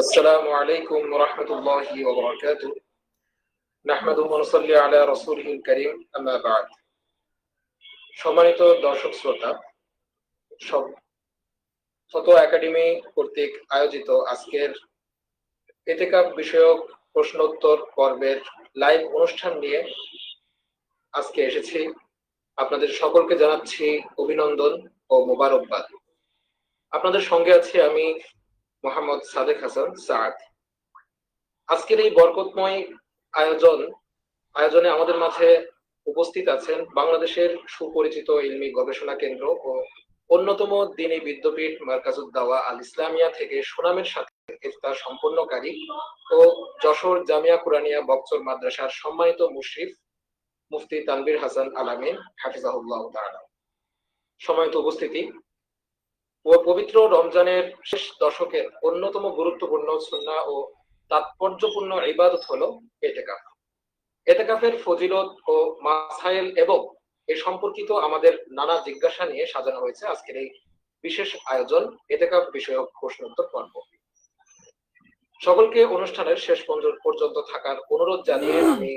আসসালামু আলাইকুম ওয়া রাহমাতুল্লাহি ওয়া বারাকাতুহু। নাহমাদুহু ওয়া নুসাল্লি আলা রাসূলিহিল কারীম, আম্মা বা'দ। সম্মানিত দর্শক শ্রোতা, শত একাডেমি কর্তৃক আয়োজিত আজকের ইতিকাফ বিষয়ক প্রশ্নোত্তর পর্বের লাইভ অনুষ্ঠান নিয়ে আজকে এসেছি। আপনাদের সকলকে জানাচ্ছি অভিনন্দন ও মোবারকবাদ। আপনাদের সঙ্গে আছি আমি মোহাম্মদ সাদেক হাসান সাদ। আজকের এই বরকতময় আয়োজনে আমাদের মাঝে উপস্থিত আছেন বাংলাদেশের সুপরিচিত ইলমি গবেষণা কেন্দ্র ও অন্যতম দ্বীনী বিদ্যাপীঠ মারকাজুদ দাওয়া আল ইসলামিয়া থেকে সুনামের সাথে ইফতার সম্পন্নকারী ও যশোর জামিয়া কুরানিয়া বকচর মাদ্রাসার সম্মানিত মুশরিফ মুফতি তানভীর হাসান আলামিন হাফিজাহুল্লাহ তাআলা। সম্মানিত উপস্থিতি, পবিত্র রমজানের শেষ দশকের অন্যতম গুরুত্বপূর্ণ সুন্নাহ ও তাৎপর্যপূর্ণ ইবাদত হলো ইতিকাফ। ইতিকাফের ফজিলত ও মাসাইল এবং এ সম্পর্কিত আমাদের নানা জিজ্ঞাসা নিয়ে সাজানো হয়েছে আজকের এই বিশেষ আয়োজন ইতিকাফ বিষয়ক প্রশ্নোত্তর পর্ব। সকলকে অনুষ্ঠানের শেষ পর্যন্ত থাকার অনুরোধ জানিয়ে আমি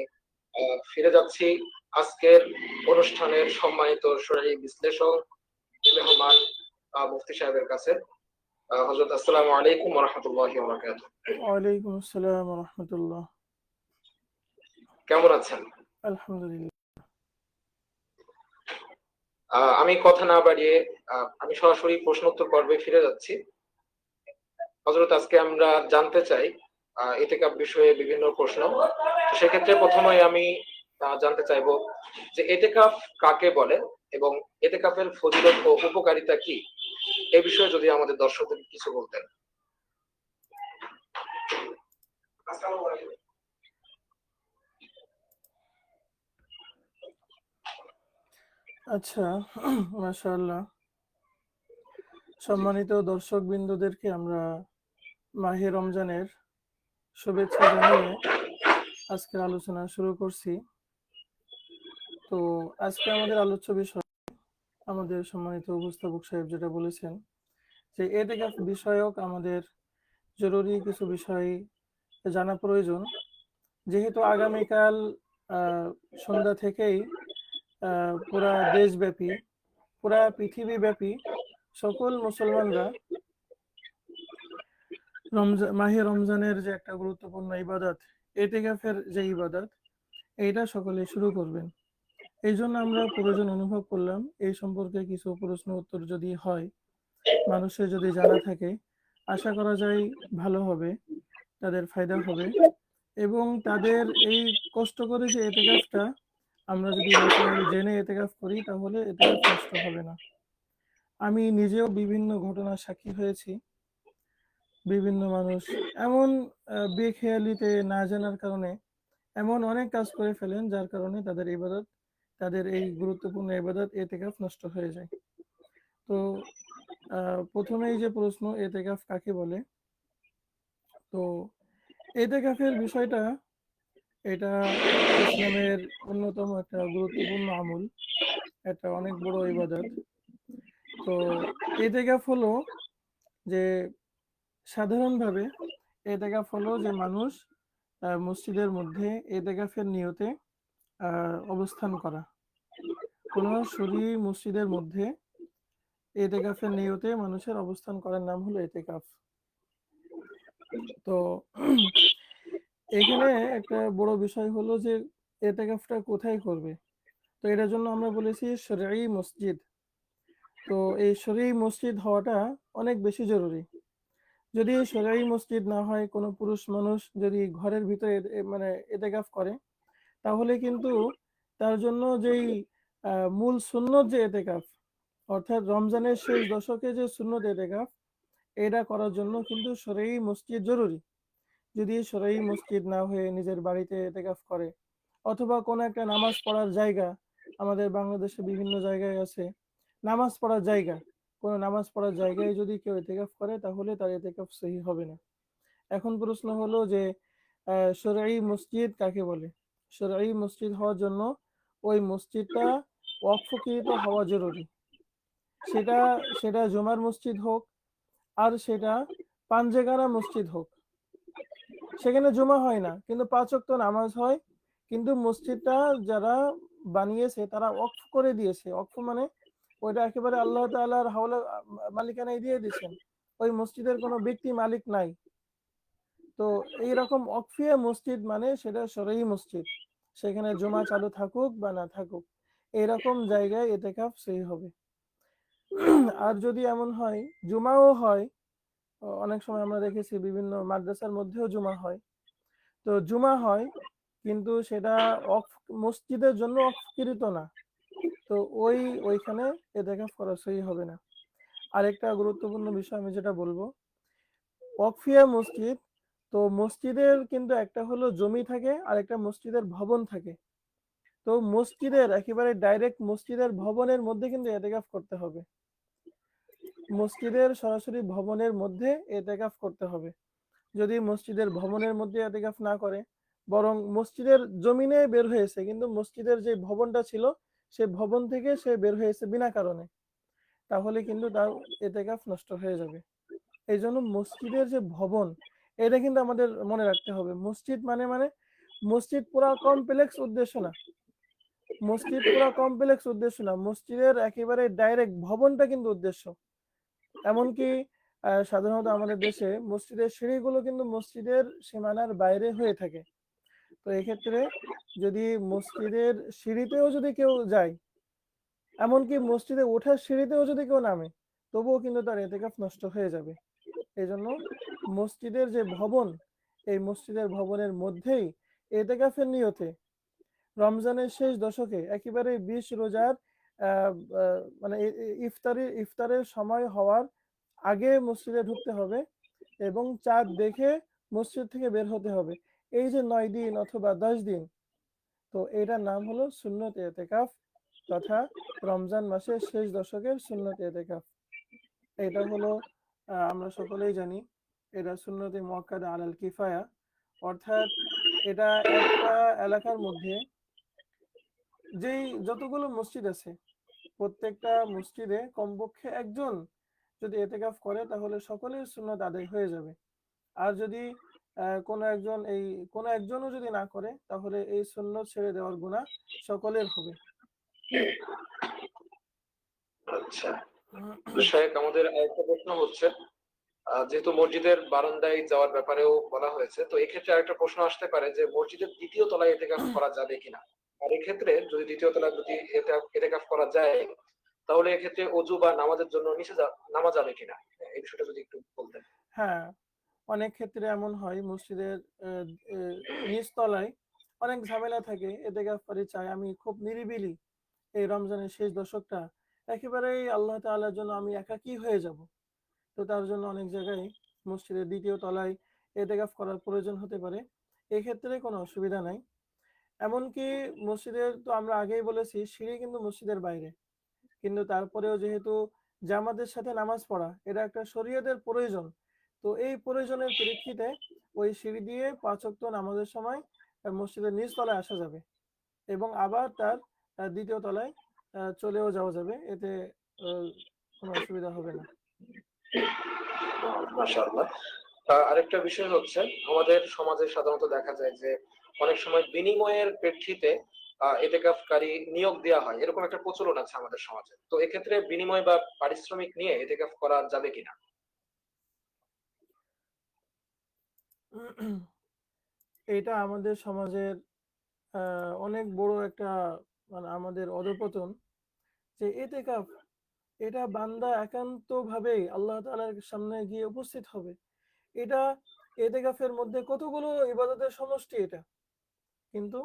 ফিরে যাচ্ছি আজকের অনুষ্ঠানের সম্মানিত শরীয়ী বিশ্লেষক মেহমান মুফতি সাহেবের কাছে। হযরত আসসালামু আলাইকুম ওয়া রাহমাতুল্লাহি ওয়া বারাকাতুহু। ওয়া আলাইকুম আসসালাম ওয়া রাহমাতুল্লাহ। কেমন আছেন? আলহামদুলিল্লাহ। আমি কথা না বাড়িয়ে আমি সরাসরি প্রশ্নোত্তর পর্বে ফিরে যাচ্ছি। হযরত, আজকে আমরা জানতে চাই ইতিকাফ বিষয়ে বিভিন্ন প্রশ্ন। তো সেক্ষেত্রে প্রথমেই আমি জানতে চাইবো যে ইতিকাফ কাকে বলে এবং ইতিকাফের ফজিলত ও উপকারিতা কি, এই বিষয়ে যদি আমাদের দর্শকদের কিছু বলতেন। আচ্ছা, মাশাআল্লাহ। সম্মানিত দর্শক বিন্দুদেরকে আমরা মাহে রমজানের শুভেচ্ছা জানিয়ে আজকের আলোচনা শুরু করছি। তো আজকে আমাদের আলোচ্য বিষয়, আমাদের সম্মানিত উপস্থাপক সাহেব যেটা বলেছেন, যে ইতিকাফ বিষয়ক আমাদের জরুরি কিছু বিষয় জানা প্রয়োজন। যেহেতু আগামীকাল সন্ধ্যা থেকেই পুরা দেশব্যাপী, পুরা পৃথিবীব্যাপী সকল মুসলমানরা মাহে রমজানের যে একটা গুরুত্বপূর্ণ ইবাদত, ইতিকাফের যে ইবাদত, এইটা সকলে শুরু করবেন। এই জন্য আমরা প্রয়োজন অনুভব করলাম এই সম্পর্কে কিছু প্রশ্ন উত্তর যদি হয়, মানুষের যদি জানা থাকে, আশা করা যায় ভালো হবে, তাদের ফায়দা হবে। এবং তাদের এই কষ্ট করে যে ইতিকাফটা আমরা যদি মাসাইল জেনে ইতিকাফ করি, তাহলে ইতিকাফ নষ্ট হবে না। আমি নিজেও বিভিন্ন ঘটনার সাক্ষী হয়েছি। বিভিন্ন মানুষ এমন বেখেয়ালিতে না জানার কারণে এমন অনেক কাজ করে ফেলেন, যার কারণে তাদের এই গুরুত্বপূর্ণ ইবাদত ইতিকাফ নষ্ট হয়ে যায়। তো প্রথমেই যে প্রশ্ন, ইতিকাফ কাকে বলে? তো ইতিকাফের বিষয়টা, এটা ইসলামের অন্যতম একটা গুরুত্বপূর্ণ আমল, একটা অনেক বড় ইবাদত। তো ইতিকাফ হলো যে, সাধারণভাবে ইতিকাফ হলো যে মানুষ মসজিদের মধ্যে ইতিকাফের নিয়তে অবস্থান করা। কোন শরঈ মসজিদের মধ্যে ইতিকাফের নিয়তে মানুষের অবস্থান করার নাম হলো ইতিকাফ। তো এখানে একটা বড় বিষয় হলো যে ইতিকাফটা কোথায় করবে। তো এটার জন্য আমরা বলেছি শরঈ মসজিদ। তো এই শরঈ মসজিদ হওয়াটা অনেক বেশি জরুরি। যদি শরঈ মসজিদ না হয়, কোনো পুরুষ মানুষ যদি ঘরের ভিতরে মানে ইতিকাফ করে, তাহলে কিন্তু তার জন্য যেই মূল সুন্নত যে ইতিকাফ, অর্থাৎ রমজানের শেষ দশকে যে সুন্নত ইতিকাফ, এটা করার জন্য কিন্তু শরঈ মসজিদ জরুরি। যদি শরঈ মসজিদ না হয়ে নিজের বাড়িতে ইতিকাফ করে, অথবা কোনো একটা নামাজ পড়ার জায়গা, আমাদের বাংলাদেশে বিভিন্ন জায়গায় আছে নামাজ পড়ার জায়গা, কোনো নামাজ পড়ার জায়গায় যদি কেউ ইতিকাফ করে, তাহলে তার ইতিকাফ সহি হবে না। এখন প্রশ্ন হলো যে শরঈ মসজিদ কাকে বলে? শরঈ মসজিদ হওয়ার জন্য ওই মসজিদটা ওয়াকফকৃত হওয়া জরুরি। সেটা জুমার মসজিদ হোক আর সেটা পাঞ্জেগারা মসজিদ হোক, সেখানে জুমা হয় না, কিন্তু ৫ ওয়াক্ত নামাজ হয়। কিন্তু মসজিদটা যারা বানিয়েছে তারা ওয়াকফ করে দিয়েছে। ওয়াকফ মানে ওইটা একেবারে আল্লাহ তাআলার হাওলা মালিকানায় দিয়ে দিয়েছেন। ওই মসজিদের কোনো ব্যক্তি মালিক নাই। তো এইরকম ওয়াকফিয়া মসজিদ মানে সেটা শরঈ মসজিদ। সেখানে জুমা চালু থাকুক বা না থাকুক, এরকম জায়গায় ইতিকাফ সহি হবে। আর যদি এমন হয় জুমাও হয়, অনেক সময় আমরা দেখেছি বিভিন্ন মাদ্রাসার মধ্যেও জুমা হয়। তো জুমা হয় কিন্তু সেটা ওয়াকফ মসজিদের জন্য ওয়াকফকৃত না। তো ওইখানে ইতিকাফ করা সহি হবে না। আরেকটা গুরুত্বপূর্ণ বিষয় আমি যেটা বলবো, ওয়াকফিয়া মসজিদ, তো মসজিদের কিন্তু একটা হলো জমি থাকে আর একটা মসজিদের ভবন থাকে। তো মসজিদের একেবারে ডাইরেক্ট মসজিদের ভবনের মধ্যে কিন্তু ইতিকাফ করতে হবে। মসজিদের সরাসরি ভবনের মধ্যে ইতিকাফ করতে হবে। যদি মসজিদের ভবনের মধ্যে ইতিকাফ না করে, বরং মসজিদের জমিনে বের হয়েছে কিন্তু মসজিদের যে ভবনটা ছিল সেই ভবন থেকে সে বের হয়েছে বিনা কারণে, তাহলে কিন্তু তার ইতিকাফ নষ্ট হয়ে যাবে। এই জন্য মসজিদের যে ভবন, এটা কিন্তু আমাদের মনে রাখতে হবে। মসজিদ মানে মসজিদ পুরা কমপ্লেক্স উদ্দেশ্য না। মসজিদ পুরা কমপ্লেক্স উদ্দেশ্য না, মসজিদের একেবারে ডাইরেক্ট ভবনটা কিন্তু উদ্দেশ্য। এমনকি সাধারণত আমাদের দেশে মসজিদের সিঁড়িগুলো কিন্তু মসজিদের সীমানার বাইরে হয়ে থাকে। তো এক্ষেত্রে যদি মসজিদের সিঁড়িতেও যদি কেউ যায়, এমনকি মসজিদে ওঠার সিঁড়িতেও যদি কেউ নামে, তবুও কিন্তু তার ইতিকাফ নষ্ট হয়ে যাবে। এই জন্য মসজিদের যে ভবন, এই মসজিদের ভবনের মধ্যেই ইতিকাফের নিয়তে রমজানের শেষ দশকে একেবারে 20 রোজার মানে ইফতারের সময় হওয়ার আগে মসজিদে ঢুকতে হবে এবং চাঁদ দেখে মসজিদ থেকে বের হতে হবে। এই যে 9 দিন অথবা 10 দিন, তো এটার নাম হলো সুন্নত ইতিকাফ, তথা রমজান মাসের শেষ দশকের সুন্নত ইতিকাফ। এটা হলো আমরা সকলেই জানি এটা সুন্নতে মুআক্কাদা আলাল কিফায়া, অর্থাৎ এটা একটা এলাকার মধ্যে যেই যতগুলো মসজিদ আছে প্রত্যেকটা মসজিদে কমপক্ষে একজন যদি ইতিকাফ করে তাহলে সকলের সুন্নত আদায় হয়ে যাবে। আর যদি কোনো একজনও যদি না করে তাহলে এই সুন্নত ছেড়ে দেওয়ার গুনাহ সকলের হবে। আচ্ছা, তো শায়েখ আমাদের আরেকটা প্রশ্ন হচ্ছে, যেহেতু মসজিদের বারান্দায় যাওয়ার ব্যাপারেও বলা হয়েছে, তো এক্ষেত্রে আরেকটা প্রশ্ন আসতে পারে যে মসজিদের দ্বিতীয় তলায় ইতিকাফ করা যাবে কিনা। আর এক্ষেত্রে যদি দ্বিতীয় তলায় যদি ইতিকাফ করা যায়, তাহলে এক্ষেত্রে অজু বা নামাজের জন্য নিচে নামা যাবে কিনা, এই বিষয়টা যদি একটু বলতেন। হ্যাঁ, অনেক ক্ষেত্রে এমন হয় মসজিদের আহ, আহ, নিচতলায় অনেক ঝামেলা থাকে, ইতিকাফকারী চায় আমি খুব নিরিবিলি এই রমজানের শেষ দশকটা একেবারেই আল্লাহ তাআলার জন্য আমি একাকী হয়ে যাব। তো তার জন্য অনেক জায়গায় মসজিদের দ্বিতীয় তলায় ইতিকাফ করার প্রয়োজন হতে পারে। এক্ষেত্রে কোনো অসুবিধা নাই। এমনকি মসজিদের তো আমরা আগেই বলেছি সিঁড়ি কিন্তু মসজিদের বাইরে, কিন্তু তারপরেও যেহেতু জামাতের সাথে নামাজ পড়া এটা একটা শরীয়তের প্রয়োজন, তো এই প্রয়োজনের প্রেক্ষিতে ওই সিঁড়ি দিয়ে 5 ওয়াক্ত নামাজের সময় মসজিদের নিচ তলায় আসা যাবে এবং আবার তার দ্বিতীয় তলায় চলেও যাওয়া যাবে। এতে আহ, কোনো অসুবিধা হবে না। মাশাআল্লাহ। আরেকটা বিষয় হচ্ছে, আমাদের সমাজে সাধারণত দেখা যায় যে অনেক সময় বিনিময়ের প্রেক্ষিতে এতেকাফকারী নিয়োগ দেওয়া হয়, এরকম একটা প্রচলন আছে আমাদের সমাজে। তো এক্ষেত্রে বিনিময় বা পারিশ্রমিক নিয়ে এতেকাফ করা যাবে কিনা? এটা আমাদের সমাজের অনেক বড় একটা মানে আমাদের অধঃপতন, যে এতেকাফ এটা বান্দা একান্ত ভাবেই আল্লাহ তাআলার সামনে গিয়ে উপস্থিত হবে। এটা এতেকাফের মধ্যে কতগুলো ইবাদতের সমষ্টি এটা, কিন্তু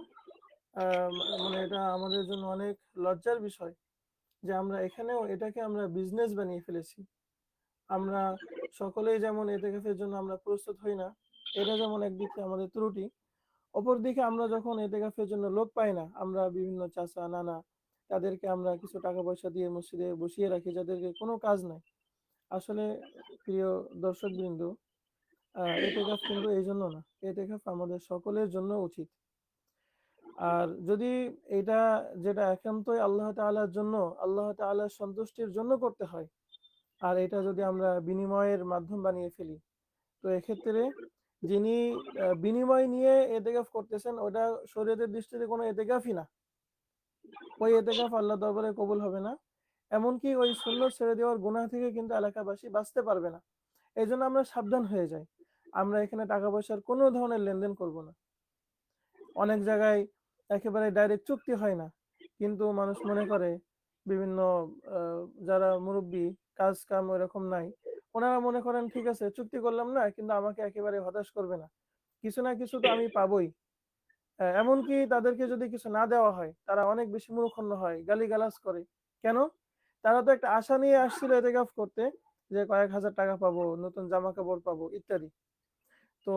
মানে এটা আমাদের জন্য অনেক লজ্জার বিষয় যে আমরা এখানেও এটাকে আমরা বিজনেস বানিয়ে ফেলেছি। আমরা সকলেই যেমন এতেকাফের জন্য আমরা প্রস্তুত হই না, এটা যেমন একদিকে আমাদের ত্রুটি। অপরদিকে আমরা যখন এতেকাফের জন্য লোক পাই না, আমরা বিভিন্ন চাচা নানা তাদেরকে আমরা কিছু টাকা পয়সা দিয়ে মসজিদে বসিয়ে রাখি যাদেরকে কোনো কাজ নাই। আসলে প্রিয় দর্শকবৃন্দ, এতেকাফ কিন্তু এই জন্য না, এতেকাফ আমাদের সকলের জন্য উচিত। আর যদি এটা যেটা একান্তই আল্লাহ তাআলার জন্য, আল্লাহ তাআলার সন্তুষ্টির জন্য করতে হয়, আর এটা যদি আমরা বিনিময়ের মাধ্যম বানিয়ে ফেলি, তো এক্ষেত্রে যিনি বিনিময় নিয়ে এতেকাফ করতেছেন ওটা শরীয়তের দৃষ্টিতে কোনো এতেকাফই না। ওই এতেকাফ আল্লাহ দরবারে কবুল হবে না। এমনকি ওই সুন্নত ছেড়ে দেওয়ার গুনাহ থেকে কিন্তু এলাকাবাসী বাঁচতে পারবে না। এই জন্য আমরা সাবধান হয়ে যাই। আমরা এখানে টাকা পয়সার কোনো ধরনের লেনদেন করব না। অনেক জায়গায় একেবারে ডাইরেক্ট চুক্তি হয় না, কিন্তু মানুষ মনে করে বিভিন্ন যারা মুরব্বী কাজ কাম এরকম নাই, ওনারা মনে করেন ঠিক আছে চুক্তি করলাম না, কিন্তু আমাকে একেবারে হতাশ করবে না, কিছু না কিছু তো আমি পাবোই। এমনকি তাদেরকে যদি কিছু না দেওয়া হয় তারা অনেক বেশি মূর্খন্য হয়, গালিগালাজ করে। কেন? তারা তো একটা আশা নিয়ে আসছিল এতেকাফ করতে, যে কয়েক হাজার টাকা পাবো, নতুন জামা কাপড় পাবো ইত্যাদি। তো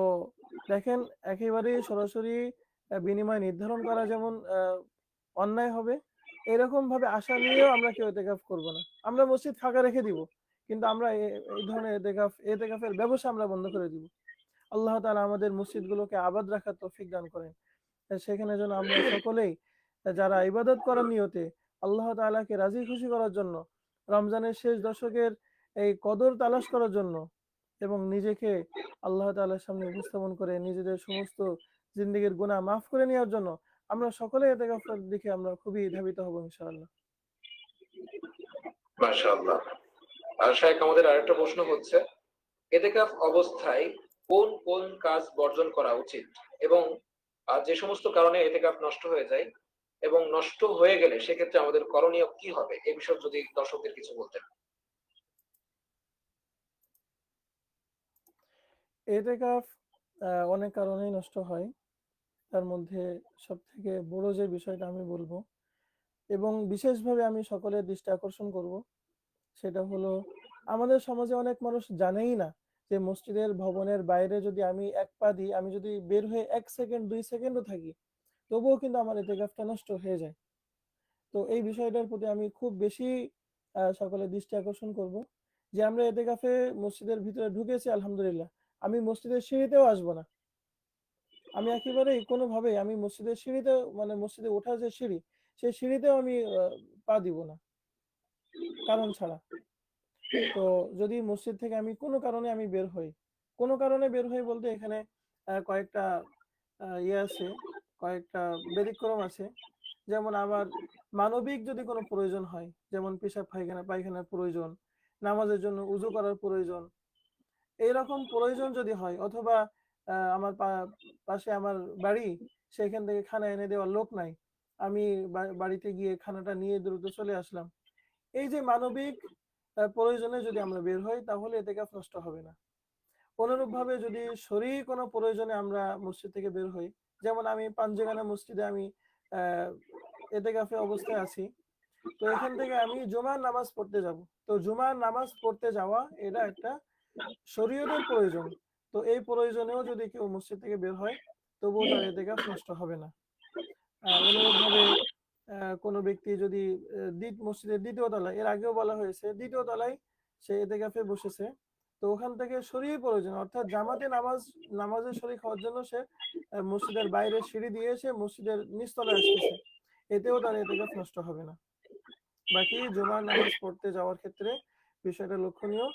দেখেন, একেবারেই সরাসরি বিনিময় নির্ধারণ করা যেমন অন্যায় হবে, এরকম ভাবে আশা নিয়েও আমরা কেউ এতেকাফ করব না। আমরা মসজিদ ফাঁকা রেখে দিব, কিন্তু আমরা এই ধরনের এতেকাফের ব্যবসা আমরা বন্ধ করে দিব। আল্লাহ তাআলা আমাদের মসজিদগুলোকে আবাদ রাখার তৌফিক দান করেন। সেখানে যেন আমরা সকলেই যারা ইবাদত করার নিয়তে আল্লাহ তাআলাকে রাজি খুশি করার জন্য, রমজানের শেষ দশকের এই কদর তালাশ করার জন্য এবং নিজেকে আল্লাহ তাআলার সামনে উপস্থাপন করে নিজেদের সমস্ত জিন্দেগীর গুনাহ মাফ করে নেওয়ার জন্য আমরা সকলে এতেকাফের দিকে আমরা খুবই ধাবিত হব ইনশাআল্লাহ। মাশাআল্লাহ। আর শাইখ, আমাদের আরেকটা প্রশ্ন হচ্ছে, এতেকাফ অবস্থায় কোন কোন কাজ বর্জন করা উচিত, এবং যে সমস্ত কারণে এতেকাফ নষ্ট হয়ে যায় এবং নষ্ট হয়ে গেলে সেক্ষেত্রে আমাদের করণীয় কি হবে, এই বিষয়ে যদি দর্শকদের কিছু বলতেন। এতেকাফ অনেক কারণেই নষ্ট হয়। তার মধ্যে সবথেকে বড় যে বিষয়টা আমি বলবো এবং বিশেষভাবে আমি সকলের দৃষ্টি আকর্ষণ করব, সেটা হলো আমাদের সমাজে অনেক মানুষ জানেই না যে মসজিদের ভবনের বাইরে যদি আমি এক পা দিই, আমি যদি বের হয়ে 1 সেকেন্ড 2 সেকেন্ডও থাকি, তবুও কিন্তু আমার এতেকাফটা নষ্ট হয়ে যায়। তো এই বিষয়টার প্রতি আমি খুব বেশি সকলের দৃষ্টি আকর্ষণ করব, যে আমরা এতেকাফে মসজিদের ভিতরে ঢুকেছি আলহামদুলিল্লাহ, আমি মসজিদের সিঁড়িতেও আসবো না। আমি একেবারেই কোনোভাবেই আমি মসজিদের সিঁড়িতে, মানে মসজিদে ওঠার যে সিঁড়ি, সেই সিঁড়িতেও আমি পা দিব না কারণ ছাড়া। তো যদি মসজিদ থেকে আমি কোনো কারণে আমি বের হই, কোনো কারণে বের হই বলতে এখানে কয়েকটা ইয়ে আছে, কয়েকটা ব্যতিক্রম আছে। যেমন আমার মানবিক যদি কোনো প্রয়োজন হয়, যেমন পেশাব পায়খানার প্রয়োজন, নামাজের জন্য উজু করার প্রয়োজন, এইরকম প্রয়োজন যদি হয়, অথবা আমার পাশে আমার বাড়ি, সেখান থেকে খানা এনে দেওয়ার লোক নাই, আমি বাড়িতে গিয়ে খানাটা নিয়ে দ্রুত চলে আসলাম, এই যে মানবিক প্রয়োজনে যদি আমরা বের হই, তাহলে এতেকাফ নষ্ট হবে না। অনুরূপভাবে যদি শরীর কোনো প্রয়োজনে আমরা মসজিদ থেকে বের হই, যেমন আমি পাঞ্জেগানা মসজিদে আমি এতেকাফে অবস্থায় আছি, তো এখান থেকে আমি জুমার নামাজ পড়তে যাব। তো জুমার নামাজ পড়তে যাওয়া এটা একটা শরীয়তের প্রয়োজন। তো এই প্রয়োজনেও যদি কেউ মসজিদ থেকে বের হয়, তবুও তার এতেকাফ নষ্ট হবে না। অনুরূপভাবে কোনো ব্যক্তি যদি মসজিদের দ্বিতীয় তলায়, এর আগেও বলা হয়েছে দ্বিতীয় তলায় সে এতেকাফে বসেছে, তো ওখান থেকে শরীর প্রয়োজন অর্থাৎ জামাতে নামাজের শরীক হওয়ার জন্য সে মসজিদের বাইরে সিঁড়ি দিয়ে সে মসজিদের নিচতলায় আসতেছে, এতেও তার এতেকাফ নষ্ট হবে না। বাকি জুমার নামাজ পড়তে যাওয়ার ক্ষেত্রে বিষয়টা লক্ষণীয়,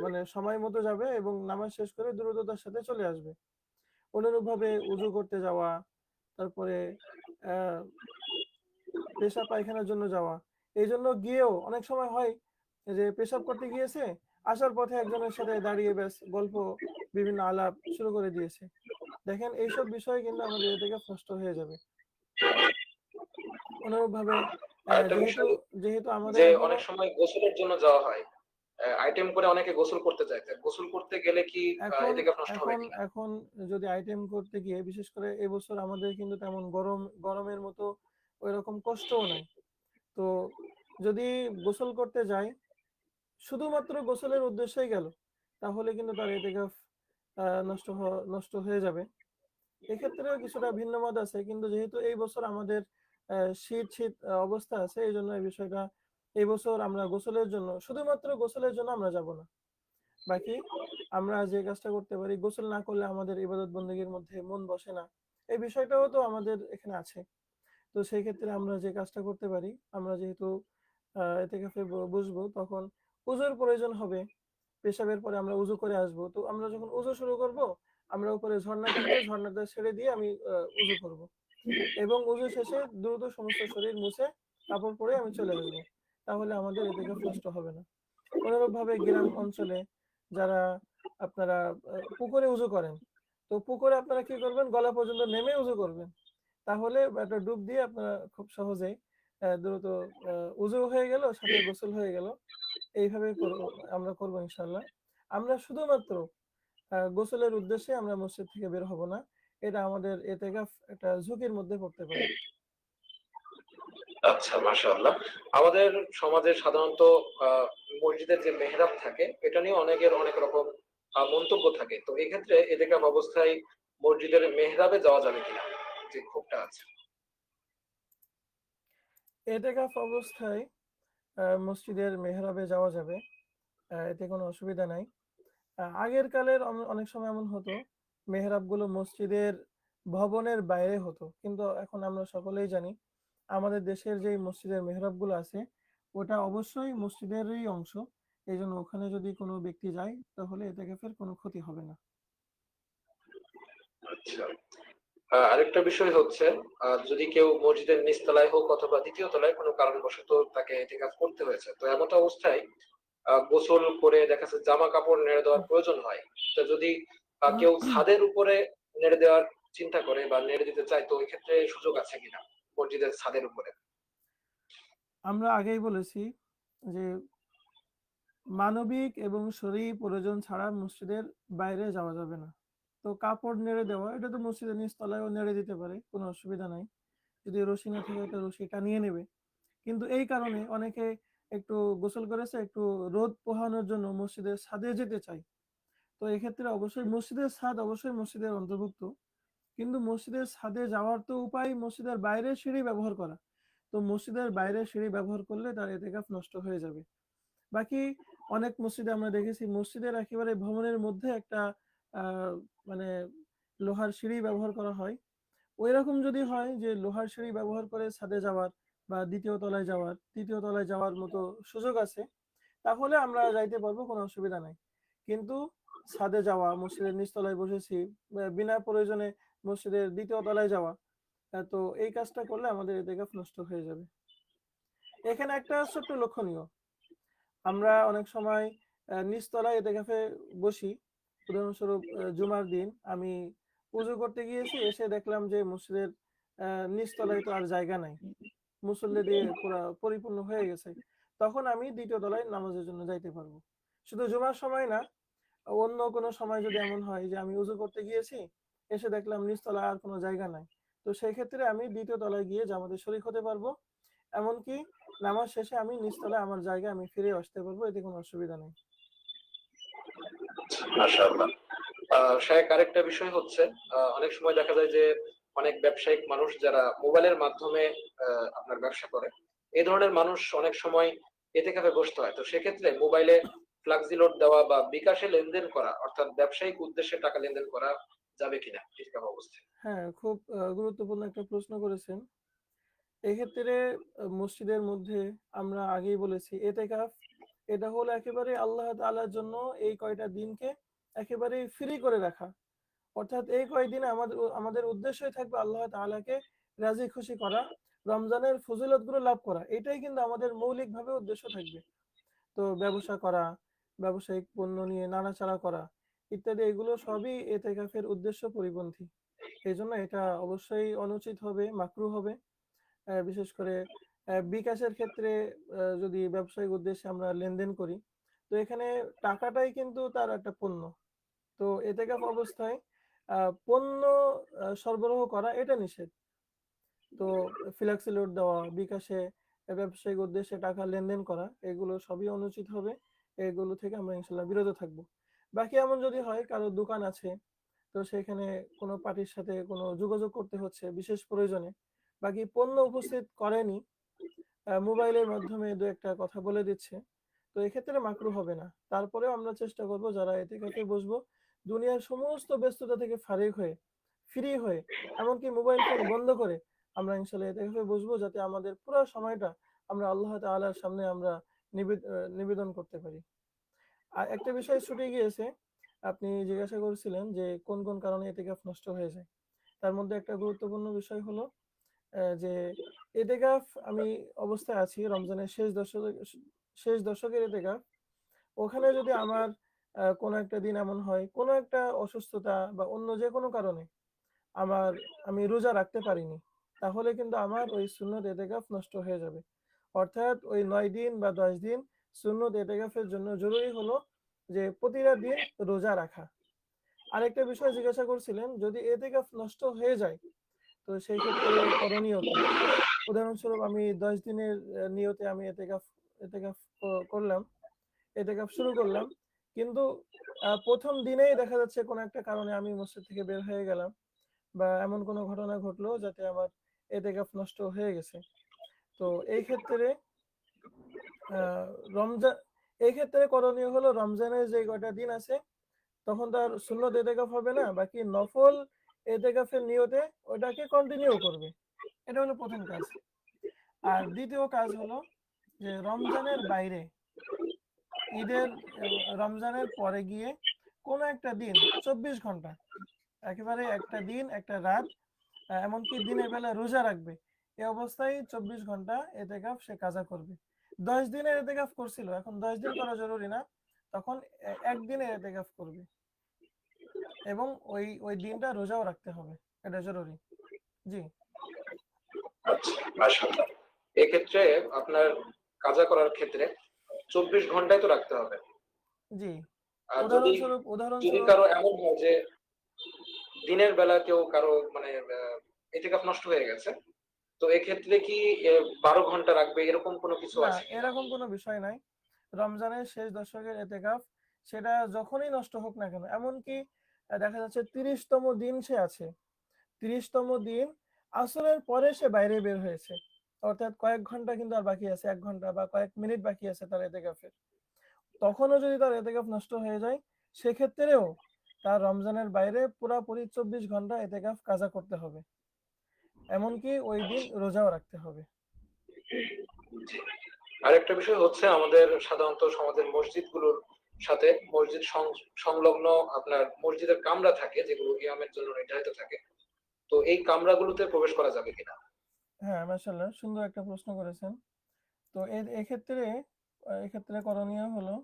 মানে সময় মতো যাবে এবং নামাজ শেষ করে দ্রুততার সাথে চলে আসবে। অনুরূপভাবে উজু করতে যাওয়া, তারপরে আহ পেশাব পায়খানার জন্য যাওয়া, এই জন্য গিয়েও অনেক সময় হয় যে পেশাব করতে গিয়েছে, আসার পথে একজনের সাথে দাঁড়িয়ে ব্যাস গল্প, বিভিন্ন আলাপ শুরু করে দিয়েছে। দেখেন এইসব বিষয়ে কিন্তু আমাদের এ থেকে নষ্ট হয়ে যাবে। অনুরূপভাবে আরেকটা যেহেতু বিষয়, যেহেতু আমাদের যে এখনো অনেক সময় গোসলের জন্য যাওয়া হয়, আইটেম করে অনেকে গোসল করতে যায়, তা গোসল করতে গেলে কি এখন এতেকাফ নষ্ট হবে এখন কিনা? এখন যদি আইটেম করতে গিয়ে, বিশেষ করে এবছর আমাদের কিন্তু তেমন গরমের মতো ওইরকম কষ্টও নাই। তো যদি গোসল করতে যাই, শুধুমাত্র গোসলের উদ্দেশ্যেই গেল, তাহলে কিন্তু তার এতেকাফ নষ্ট হয়ে যাবে। এক্ষেত্রেও কিছুটা ভিন্ন মত আছে, কিন্তু যেহেতু এই বছর আমাদের শীত শীত অবস্থা আছে, এই জন্য এই বিষয়টা এই বছর আমরা গোসলের জন্য, শুধুমাত্র গোসলের জন্য আমরা যাব না। বাকি আমরা যে কাজটা করতে পারি, গোসল না করলে আমাদের ইবাদত বন্দেগীর মধ্যে মন বসে না, এই বিষয়টাও তো আমাদের এখানে আছে। তো সেই ক্ষেত্রে আমরা যে কাজটা করতে পারি, আমরা যেহেতু এতেকাফে বসবো, তখন উযুর প্রয়োজন হবে। পেশাবের পরে আমরা উজু করে আসবো, তো আমরা যখন উজু শুরু করব, আমরা উপরে ঝর্ণা থাকবে, ঝর্ণাটা ছেড়ে দিয়ে আমি উজু করব, এবং উজু শেষে দ্রুত সমস্ত শরীর মুছে কাপড় পরে আমি চলে আসবো। তাহলে আমাদের এতেকাফ নষ্ট হবে না। অনুরূপভাবে গ্রাম অঞ্চলে যারা আপনারা পুকুরে উজু করেন, তো পুকুরে আপনারা কি করবেন, গলা পর্যন্ত নেমে উজু করবেন। তাহলে একটা ডুব দিয়ে আপনারা খুব সহজেই দ্রুত উজু হয়ে গেল, সাথে গোসল হয়ে গেল। এইভাবে আমরা করবো ইনশাল্লাহ। আমরা শুধুমাত্র গোসলের উদ্দেশ্যে আমরা মসজিদ থেকে বের হব না, এটা আমাদের এতেকাফ একটা ঝুঁকির মধ্যে পড়তে পারে। আচ্ছা, মাশাআল্লাহ। আমাদের সমাজে সাধারণত মসজিদের যে মেহরাব থাকে এটা নিয়ে অনেকের অনেক রকম মন্তব্য থাকে। তো এই ক্ষেত্রে এতেকাফ অবস্থায় মসজিদের মেহরাবে যাওয়া যাবে কিনা, যে ক্ষোভটা আছে? এতেকাফ অবস্থায় মসজিদের মেহরাবে যাওয়া যাবে, এতে কোনো অসুবিধা নাই। আগের কালের অনেক সময় এমন হতো, মেহরাবগুলো মসজিদের ভবনের বাইরে হতো, কিন্তু এখন আমরা সকলেই জানি আমাদের দেশের যে মসজিদের মেহরাবগুলো আছে ওটা অবশ্যই মসজিদেরই অংশ। এই জন্য ওখানে যদি কোনো ব্যক্তি যায় তাহলে এতেকাফের কোনো ক্ষতি হবে না। আচ্ছা। আরেকটা বিষয় হচ্ছে, যদি কেউ মসজিদের নিচতলায় হোক অথবা দ্বিতীয় তলায় কোনো কারণবশত তাকে এতেকাফ করতে হয়েছে, তো এমত অবস্থায় গোসল করে দেখা যাচ্ছে জামা কাপড় নেড়ে দেওয়ার প্রয়োজন হয়। তো যদি কেউ ছাদের উপরে নেড়ে দেওয়ার চিন্তা করে বা নেড়ে দিতে চায়, তো ওই ক্ষেত্রে সুযোগ আছে কিনা মসজিদের ছাদের উপরে? আমরা আগেই বলেছি যে মানবিক এবং শরঈ প্রয়োজন ছাড়া মসজিদের বাইরে যাওয়া যাবে না। তো কাপড় নেড়ে দেওয়া এটা তো মসজিদের নিচতলায়ও নেড়ে দিতে পারে, কোনো অসুবিধা নাই। যদি রশি না থাকে একটা রশি টানিয়ে নেবে। কিন্তু এই কারণে অনেকে একটু গোসল করেছে, একটু রোদ পোহানোর জন্য মসজিদের ছাদে যেতে চায়। তো এক্ষেত্রে অবশ্যই মসজিদের ছাদ অবশ্যই মসজিদের অন্তর্ভুক্ত, কিন্তু মসজিদের ছাদে যাওয়ার তো উপায় মসজিদের বাইরে সিঁড়ি ব্যবহার করা। তো মসজিদের বাইরে সিঁড়ি ব্যবহার করলে তার এতেকাফ নষ্ট হয়ে যাবে। বাকি অনেক মসজিদে আমরা দেখেছি মসজিদের একেবারে ভবনের মধ্যে একটা আহ মানে লোহার সিঁড়ি ব্যবহার করা হয়। ওইরকম যদি হয় যে লোহার সিঁড়ি ব্যবহার করে ছাদে যাওয়ার বা তৃতীয় তলায় যাওয়ার মতো সুযোগ আছে, তাহলে আমরা যাইতে পারবো, কোনো অসুবিধা নাই। কিন্তু ছাদে যাওয়া, মসজিদের নিচতলায় বসেছি, বিনা প্রয়োজনে মসজিদের দ্বিতীয় তলায় যাওয়া, তো এই কাজটা করলে আমাদের এতেকাফ নষ্ট হয়ে যাবে। এখানে একটা ছোট্ট লক্ষণীয়, আমরা অনেক সময় নিচতলায় এতেকাফে বসি। উদাহরণস্বরূপ জুমার দিন আমি উজু করতে গিয়েছি, এসে দেখলাম যে মসজিদের নিচতলায় তো আর জায়গা নাই, মুসল্লি দিয়ে পুরা পরিপূর্ণ হয়ে গেছে। তখন আমি দ্বিতীয় তলায় নামাজের জন্য যাইতে পারবো। শুধু জুমার সময় না, অন্য কোনো সময় যদি এমন হয় যে আমি উজু করতে গিয়েছি, এসে দেখলাম নিচতলায় আর কোনো জায়গা নাই, তো সেই ক্ষেত্রে আমি দ্বিতীয় তলায় গিয়ে জামাতে শরীক হতে পারবো। এমনকি নামাজ শেষে আমি নিচতলায় আমার জায়গায় আমি ফিরে আসতে পারবো, এতে কোনো অসুবিধা নেই। মাশাআল্লাহ। শায়েখ, আরেকটা বিষয় হচ্ছে, অনেক সময় দেখা যায় যে অনেক ব্যবসায়িক মানুষ যারা মোবাইলের মাধ্যমে আপনার ব্যবসা করে, এই ধরনের মানুষ অনেক সময় এতেকাফে বসতে হয়। তো সেক্ষেত্রে মোবাইলে ফ্লাক্সি লোড দেওয়া বা বিকাশে লেনদেন করা, অর্থাৎ ব্যবসায়িক উদ্দেশ্যে টাকা লেনদেন করা যাবে কিনা এতেকাফ অবস্থায়? হ্যাঁ, খুব গুরুত্বপূর্ণ একটা প্রশ্ন করেছেন। এক্ষেত্রে মসজিদের মধ্যে আমরা আগেই বলেছি এতেকাফ এটা হলো একেবারে আল্লাহ তাআলার জন্য এই কয়টা দিনকে একেবারে ফ্রি করে রাখা। অর্থাৎ এই কয়দিনে আমাদের আমাদের উদ্দেশ্যই থাকবে আল্লাহ তাআলাকে রাজি খুশি করা, রমজানের ফজিলতগুলো লাভ করা। এটাই কিন্তু আমাদের মৌলিকভাবে উদ্দেশ্য থাকবে। তো ব্যবসা করা, ব্যবসায়িক পণ্য নিয়ে নাড়াচাড়া করা ইত্যাদি, এগুলো সবই এতেকাফের উদ্দেশ্য পরিপন্থী। এই জন্য এটা অবশ্যই অনুচিত হবে, মাকরুহ হবে। বিশেষ করে বিকাশের ক্ষেত্রে যদি ব্যবসায়িক উদ্দেশ্যে আমরা লেনদেন করি, তো এখানে টাকাটাই কিন্তু তার একটা পণ্য। তো এতেকাফ অবস্থায় পণ্য সরবরাহ করা এটা নিষেধ। তো ফ্লেক্সি লোড দেওয়া, বিকাশে ব্যবসায়িক উদ্দেশ্যে টাকা লেনদেন করা, এগুলো সবই অনুচিত হবে। এগুলো থেকে আমরা ইনশাল্লাহ বিরত থাকবো। বাকি এমন যদি হয় কারো দোকান আছে, তো সেখানে কোনো পার্টির সাথে কোনো যোগাযোগ করতে হচ্ছে বিশেষ প্রয়োজনে, বাকি পণ্য উপস্থিত করেনি, মোবাইলের মাধ্যমে দু একটা কথা বলে দিচ্ছে, তো এক্ষেত্রে মাকরু হবে না। তারপরেও আমরা চেষ্টা করব যারা এতেকাফে বসবো দুনিয়ার সমস্ত ব্যস্ততা থেকে ফারিগ হয়ে, ফ্রি হয়ে, এমনকি মোবাইল ফোন বন্ধ করে আমরা ইনশাল্লাহ এতেকাফে বসবো, যাতে আমাদের পুরো সময়টা আমরা আল্লাহ তাআলার সামনে আমরা নিবেদন করতে পারি। আর একটা বিষয় ছুটে গিয়েছে, আপনি জিজ্ঞাসা করছিলেন যে কোন কোন কারণে এতেকাফ নষ্ট হয়ে যায়। তার মধ্যে একটা গুরুত্বপূর্ণ বিষয় হলো যে এতেকাফ আমি অবস্থায় আছি রমজানের শেষ দশকের এতেকাফ। ওখানে যদি আমার কোনো একটা দিন এমন হয়, কোনো একটা অসুস্থতা বা অন্য যে কোনো কারণে আমার আমি রোজা রাখতে পারিনি, তাহলে কিন্তু আমার ওই সুন্নত এতেকাফ নষ্ট হয়ে যাবে। অর্থাৎ ওই 9 দিন বা 10 দিন সুন্নত এতেকাফের জন্য জরুরি হলো যে প্রতিটা দিন রোজা রাখা। আরেকটা বিষয় জিজ্ঞাসা করছিলেন, যদি এতেকাফ নষ্ট হয়ে যায় তো সেই ক্ষেত্রে করণীয় কি? উদাহরণস্বরূপ আমি 10 দিনের নিয়তে আমি এতেকাফ এতেকাফ করলাম, এতেকাফ শুরু করলাম। কিন্তু ১ম দিনেই দেখা যাচ্ছে কোনো একটা কারণে আমি মসজিদ থেকে বের হয়ে গেলাম বা এমন কোনো ঘটনা ঘটলো যাতে আমার এতেকাফ নষ্ট হয়ে গেছে। তো এই ক্ষেত্রে আ রমজান এই ক্ষেত্রে করণীয় হলো রমজানের যে কয়টা দিন আছে তখন তো আর সুন্নত এতেকাফ হবে না। বাকি নফল এতেকাফের নিয়তে ওটাকে কন্টিনিউ করবে। এটা হলো ১ম কাজ। আর ২য় কাজ হলো যে রমজানের বাইরে ঈদের রমজানের পরে গিয়ে কোনো একটা দিন ২৪ ঘন্টা একেবারে একটা দিন একটা রাত এমনকি দিনের বেলা রোজা রাখবে। এই অবস্থায় ২৪ ঘন্টা এতেকাফ সে কাজা করবে। ১০ দিনের এতেকাফ করছিল, এখন ১০ দিন করা জরুরি না। তখন ১ দিনের এতেকাফ করবে এবং ওই দিনটা রোজাও রাখতে হবে। এটা জরুরি। জি, আচ্ছা, মাশাআল্লাহ। এক্ষেত্রে আপনার কাজা করার ক্ষেত্রে ২৪ ঘন্টায় তো রাখতে হবে। জি। আর যদি উদাহরণস্বরূপ যদি উদাহরণস্বরূপ কারো এমন হয় যে দিনের বেলা কেউ কারো মানে এতেকাফ নষ্ট হয়ে গেছে, তো এক্ষেত্রে কি ১২ ঘন্টা রাখবে এরকম কোনো কিছু না, আছে কিনা? এরকম কোনো বিষয় নাই। রমজানের শেষ দশকের এতেকাফ সেটা যখনই নষ্ট হোক না কেন, এমনকি দেখা যাচ্ছে ৩০তম দিন সে আছে। ৩০তম দিন আসরের পরে সে বাইরে বের হয়েছে। অর্থাৎ কয়েক ঘন্টা কিন্তু আর বাকি আছে, ১ ঘন্টা বা কয়েক মিনিট বাকি আছে তার এতেকাফের। তখনও যদি তার এতেকাফ নষ্ট হয়ে যায়, সেক্ষেত্রেও তার রমজানের বাইরে পুরাপুরি ২৪ ঘন্টা এতেকাফ কাজা করতে হবে। এমনকি ওই দিন রোজাও রাখতে হবে। জি। আরেকটা বিষয় হচ্ছে আমাদের সাধারণত সমাজের মসজিদগুলোর সাথে মসজিদ সংলগ্ন আপনার মসজিদের কামরা থাকে যেগুলো ইমামের জন্য নির্ধারিত থাকে। তো এই কামরাগুলোতে প্রবেশ করা যাবে কিনা? হ্যাঁ, মাশাআল্লাহ সুন্দর একটা প্রশ্ন করেছেন। তো এক্ষেত্রে করণীয় হলো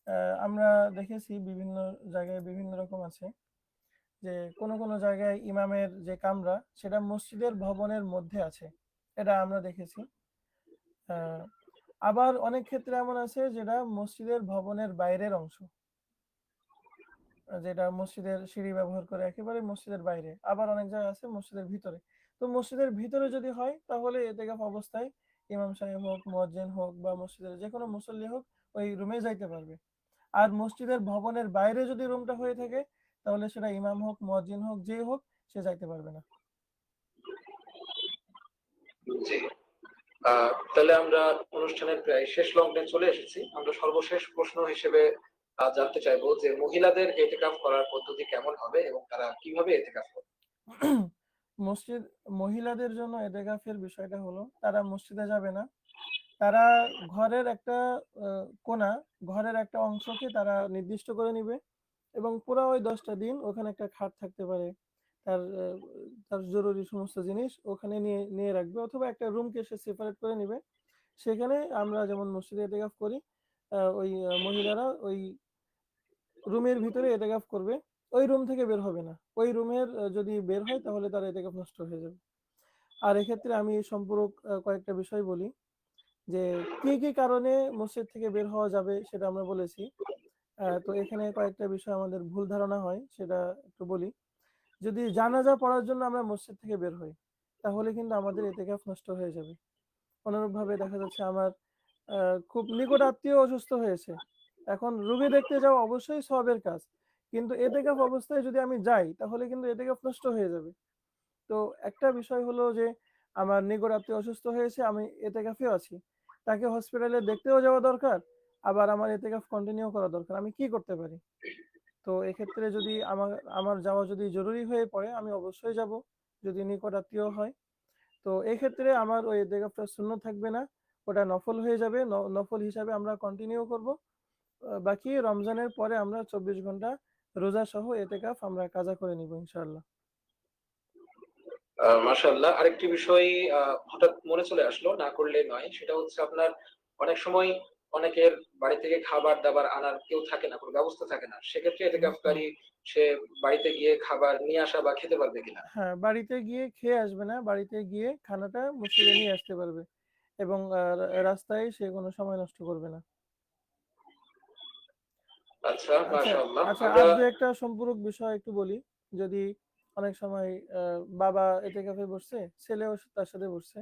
আ আমরা দেখেছি বিভিন্ন জায়গায় বিভিন্ন রকম আছে যে কোনো জায়গায় ইমামের যে কামরা সেটা মসজিদের ভবনের মধ্যে আছে। এটা আমরা দেখেছি। আ আবার অনেক ক্ষেত্রে এমন আছে যেটা মসজিদের ভবনের বাইরের অংশ। যেটা মসজিদের সিঁড়ি ব্যবহার করে একেবারে মসজিদের বাইরে। আবার অনেক জায়গা আছে মসজিদের ভিতরে। তো মসজিদের ভিতরে যদি হয় তাহলে এতেকাফ অবস্থায় ইমাম সাহেব হোক, মুয়াজ্জিন হোক বা মসজিদের যেকোনো মুসল্লি হোক ওই রুমে যাইতে পারবে। আর মসজিদের ভবনের বাইরে যদি রুমটা হয়ে থাকে তাহলে সেটা ইমাম হোক, মুয়াজ্জিন হোক, যেই হোক সে যাইতে পারবে না। জি। তাহলে আমরা অনুষ্ঠানের প্রায় শেষ লগ্নে চলে এসেছি। আমরা সর্বশেষ প্রশ্ন হিসেবে জানতে চাইবো যে মহিলাদের এতেকাফ করার পদ্ধতি কেমন হবে এবং তারা কিভাবে এতেকাফ করবে? মসজিদ মহিলাদের জন্য এতেকাফের বিষয়টা হলো তারা মসজিদে যাবে না। তারা ঘরের একটা আ কোণা, ঘরের একটা অংশকে তারা নির্দিষ্ট করে নিবে এবং পুরা ওই ১০ টা দিন ওখানে একটা খাট থাকতে পারে। তার তার জরুরি সমস্ত জিনিস ওখানে নিয়ে নিয়ে রাখবে অথবা একটা রুমকে সে সেপারেট করে নিবে। সেখানে আমরা যেমন মসজিদে এতেকাফ করি, ওই মহিলারা ওই রুমের ভিতরে এতেকাফ করবে। ওই রুম থেকে বের হবে না। ওই রুমের যদি বের হয় তাহলে তার এতেকাফ নষ্ট হয়ে যাবে। আর এক্ষেত্রে আমি সম্পূরক কয়েকটা বিষয় বলি যে কি কারণে মসজিদ থেকে বের হওয়া যাবে সেটা আমরা বলেছি। তো এখানে কয়েকটা বিষয় আমাদের ভুল ধারণা হয় সেটা একটু বলি। যদি জানাজা পড়ার জন্য আমরা মসজিদ থেকে বের হই, তাহলে কিন্তু আমাদের এতেকাফ নষ্ট হয়ে যাবে। অনুরূপভাবে দেখা যাচ্ছে আমার আ খুব নিকট আত্মীয় অসুস্থ হয়েছে। এখন রোগী দেখতে যাওয়া অবশ্যই সওয়াবের কাজ। কিন্তু এতেকাফ অবস্থায় যদি আমি যাই তাহলে কিন্তু এতেকাফ নষ্ট হয়ে যাবে। তো একটা বিষয় হলো যে আমার নিকট আত্মীয় অসুস্থ হয়েছে, আমি এতেকাফেও আছি। তাকে হসপিটালে দেখতেও যাওয়া দরকার, আবার আমার এতেকাফ কন্টিনিউ করা দরকার। আমি কি করতে পারি? তো এক্ষেত্রে যদি আমার আমার যাওয়া যদি জরুরি হয়ে পড়ে আমি অবশ্যই যাবো, যদি নিকট আত্মীয় হয়। তো এক্ষেত্রে আমার ওই এতেকাফটা সুন্নত থাকবে না। ওটা নফল হয়ে যাবে। নফল হিসাবে আমরা কন্টিনিউ করব। বাকি রমজানের পরে আমরা 24 ঘন্টা রোজা সহ এতেকাফ আমরা কাজা করে নিব ইনশাআল্লাহ। মাশাআল্লাহ, আরেকটি বিষয় হঠাৎ মনে চলে আসলো, না করলে নয়। সেটা হচ্ছে আপনার অনেক সময় অনেকের বাড়ি থেকে খাবার দাবার আনার কেউ থাকে না, কোনো ব্যবস্থা থাকে না। সেক্ষেত্রে হুম, হুম। এতেকাফকারী সে বাড়িতে গিয়ে খাবার নিয়ে আসা বা খেতে পারবে কিনা? হ্যাঁ, বাড়িতে গিয়ে খেয়ে আসবে না, বাড়িতে গিয়ে খানাটা মসজিদে নিয়ে আসতে পারবে এবং রাস্তায় সে কোনো সময় নষ্ট করবে না। আচ্ছা, আচ্ছা, মাশাআল্লাহ। আচ্ছা, আমরা আর দু একটা সম্পূরক বিষয় একটু বলি। যদি অনেক সময় বাবা এতেকাফে বসছে, ছেলেও তার সাথে বসছে।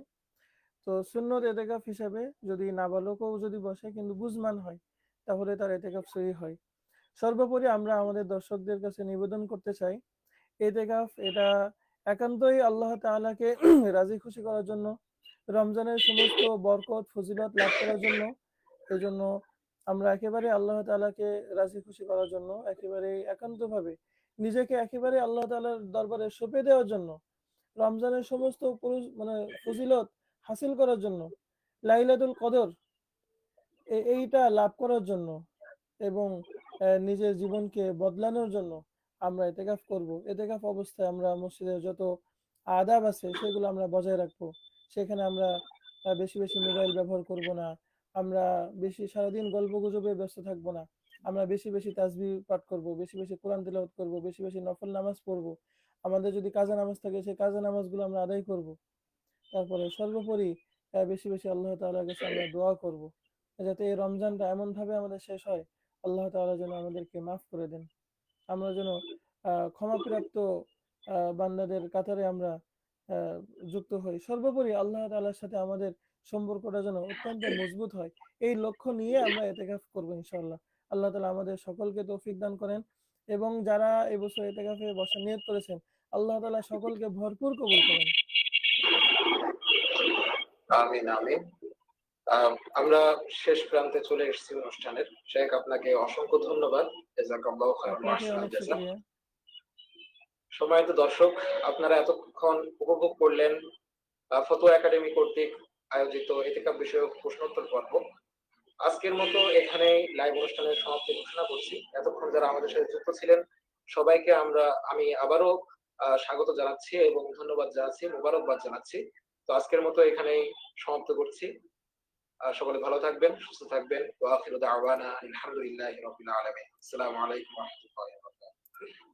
তো সুন্নত এতেকাফ হিসাবে যদি নাবালকও যদি বসে কিন্তু বুঝমান হয়, তাহলে তার এতেকাফ সহি হয়। সর্বোপরি আমরা আমাদের দর্শকদের কাছে নিবেদন করতে চাই, এতেকাফ এটা একান্তই আল্লাহ তাআলাকে রাজি খুশি করার জন্য, রমজানের সমস্ত বরকত ফজিলত লাভ করার জন্য। এজন্য আমরা একেবারে আল্লাহ তাআলাকে রাজি খুশি করার জন্য, একেবারে একান্তভাবে নিজেকে একেবারে আল্লাহ তাআলার দরবারে সঁপে দেওয়ার জন্য, রমজানের সমস্ত মানে ফজিলত হাসিল করার জন্য, লাইলাতুল কদর এইটা লাভ করার জন্য এবং নিজের জীবনকে বদলানোর জন্য আমরা এতেকাফ করব। এতেকাফ অবস্থায় আমরা মসজিদের যত আদাব আছে সেগুলো আমরা বজায় রাখবো। সেখানে আমরা বেশি বেশি মোবাইল ব্যবহার করব না। আমরা বেশি সারাদিন গল্প গুজবে ব্যস্ত থাকবো না। আমরা বেশি বেশি তাসবিহ পাঠ করব, বেশি বেশি কোরআন তিলাওয়াত করব, বেশি বেশি নফল নামাজ পড়ব। আমাদের যদি কাজা নামাজ থাকে সেই কাজা নামাজগুলো আমরা আদায় করব। তারপরে সর্বোপরি বেশি বেশি আল্লাহ তাআলার কাছে আমরা দোয়া করব, যাতে এই রমজানটা এমন ভাবে আমাদের শেষ হয়, আল্লাহ তাআলা যেন আমাদেরকে মাফ করে দেন। আমরা যেন ক্ষমাপ্রাপ্ত বান্দাদের কাতারে আমরা আহ, যুক্ত হই। সর্বোপরি আল্লাহ তাআলার সাথে আমাদের সম্পর্কটা যেন অত্যন্ত মজবুত হয়, এই লক্ষ্য নিয়ে আমরা এতেকাফ করবো ইনশাআল্লাহ। আল্লাহ তাআলা আমাদের সকলকে তৌফিক দান করেন এবং যারা এবছর এতেকাফে বসার নিয়ত করেছেন, আল্লাহ তাআলা সকলকে ভরপুর কবুল করেন। আমিন, আমিন। আমরা শেষ প্রান্তে চলে এসেছি অনুষ্ঠানের। শেখ, আপনাকে অসংখ্য ধন্যবাদ। জাযাকাল্লাহু খায়রান ওয়া আপনাকে আহসানাল অনেক জাযা। শুক্রিয়া। সম্মানিত দর্শক, আপনারা এতক্ষণ উপভোগ করলেন ফতোয়া একাডেমি কর্তৃক আয়োজিত এতেকাফ বিষয়ক প্রশ্নোত্তর পর্ব। আজকের মতো এখানেই লাইভ অনুষ্ঠানের সমাপ্তি ঘোষণা করছি। এতক্ষণ যারা আমাদের সাথে যুক্ত ছিলেন সবাইকে আমি আবারও স্বাগত জানাচ্ছি এবং ধন্যবাদ জানাচ্ছি, মোবারকবাদ জানাচ্ছি। তো আজকের মতো এখানেই সমাপ্ত করছি। সকলে ভালো থাকবেন, সুস্থ থাকবেন। ওয়া আখিরু দাওয়ানা আলহামদুলিল্লাহি রাব্বিল আলামিন। আসসালামু আলাইকুম ওয়া রাহমাতুল্লাহি ওয়া বারাকাতুহু।